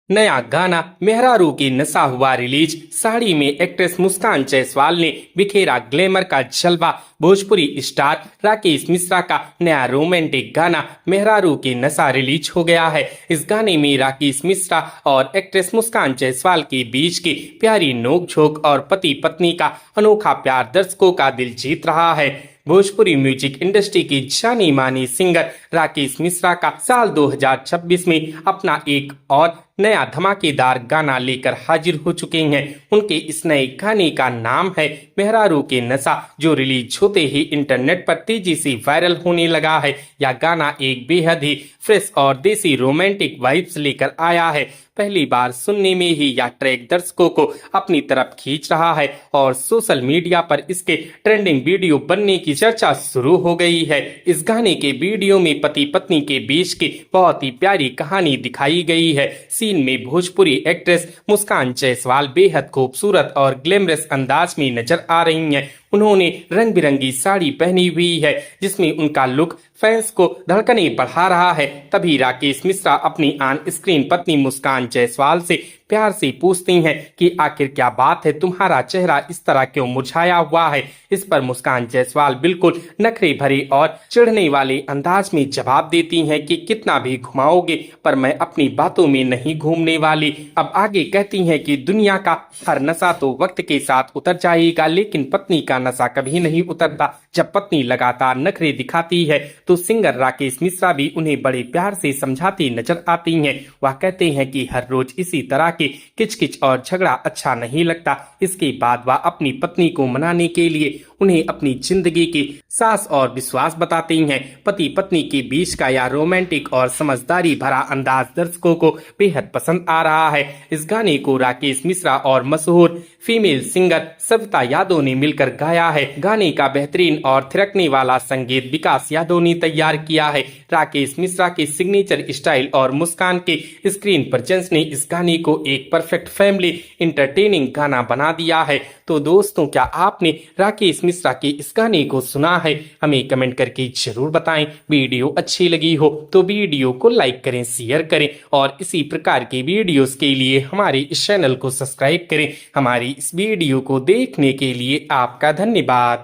नया गाना मेहरारू की नशा हुआ रिलीज। साड़ी में एक्ट्रेस मुस्कान जायसवाल ने बिखेरा ग्लैमर का जलवा। भोजपुरी स्टार राकेश मिश्रा का नया रोमांटिक गाना मेहरारू की नशा रिलीज हो गया है। इस गाने में राकेश मिश्रा और एक्ट्रेस मुस्कान जायसवाल के बीच की प्यारी नोकझोंक और पति पत्नी का अनोखा प्यार दर्शकों का दिल जीत रहा है। भोजपुरी म्यूजिक इंडस्ट्री की जानी मानी सिंगर राकेश मिश्रा का साल 2026 में अपना एक और नया धमाकेदार गाना लेकर हाजिर हो चुके हैं। उनके इस नए गाने का नाम है मेहरारू के नशा, जो रिलीज होते ही इंटरनेट पर तेजी से वायरल होने लगा है। यह गाना एक बेहद ही फ्रेश और देसी रोमांटिक वाइब्स लेकर आया है। पहली बार सुनने में ही यह ट्रैक दर्शकों को अपनी तरफ खींच रहा है और सोशल मीडिया पर इसके ट्रेंडिंग वीडियो बनने की चर्चा शुरू हो गई है। इस गाने के वीडियो में पति पत्नी के बीच की बहुत ही प्यारी कहानी दिखाई गई है। सीन में भोजपुरी एक्ट्रेस मुस्कान जायसवाल बेहद खूबसूरत और ग्लैमरस अंदाज में नजर आ रही हैं। उन्होंने रंग बिरंगी साड़ी पहनी हुई है, जिसमें उनका लुक फैंस को धड़कने बढ़ा रहा है। तभी राकेश मिश्रा अपनी ऑन स्क्रीन पत्नी मुस्कान जायसवाल से प्यार से पूछती हैं कि आखिर क्या बात है, तुम्हारा चेहरा इस तरह क्यों मुरझाया हुआ है। इस पर मुस्कान जायसवाल बिल्कुल नखरे भरे और चिढ़ने वाले अंदाज में जवाब देती हैं कि कितना भी घुमाओगे पर मैं अपनी बातों में नहीं घूमने वाली। अब आगे कहती हैं कि दुनिया का हर नशा तो वक्त के साथ उतर जाएगा, लेकिन पत्नी का नशा कभी नहीं उतरता। जब पत्नी लगातार नखरे दिखाती है तो सिंगर राकेश मिश्रा भी उन्हें बड़े प्यार से समझाती नजर आती हैं। वह कहते हैं कि हर रोज इसी तरह के किचकिच और झगड़ा अच्छा नहीं लगता। इसके बाद वह अपनी पत्नी को मनाने के लिए उन्हें अपनी जिंदगी की सास और विश्वास बताती हैं। पति पत्नी के बीच का यह रोमांटिक और समझदारी भरा अंदाज दर्शकों को बेहद पसंद आ रहा है। इस गाने को राकेश मिश्रा और मशहूर फीमेल सिंगर सविता यादव ने मिलकर गाया है। गाने का बेहतरीन और थिरकने वाला संगीत विकास यादव ने तैयार किया है। राकेश मिश्रा के सिग्नेचर स्टाइल और मुस्कान के स्क्रीन प्रेजेंस ने इस गाने को एक परफेक्ट फैमिली इंटरटेनिंग गाना बना दिया है। तो दोस्तों, क्या आपने राकेश मिश्रा के इस गाने को सुना है? हमें कमेंट करके जरूर बताएं। वीडियो अच्छी लगी हो तो वीडियो को लाइक करें, शेयर करें और इसी प्रकार के वीडियोस के लिए हमारे इस चैनल को सब्सक्राइब करें। हमारी इस वीडियो को देखने के लिए आपका धन्यवाद।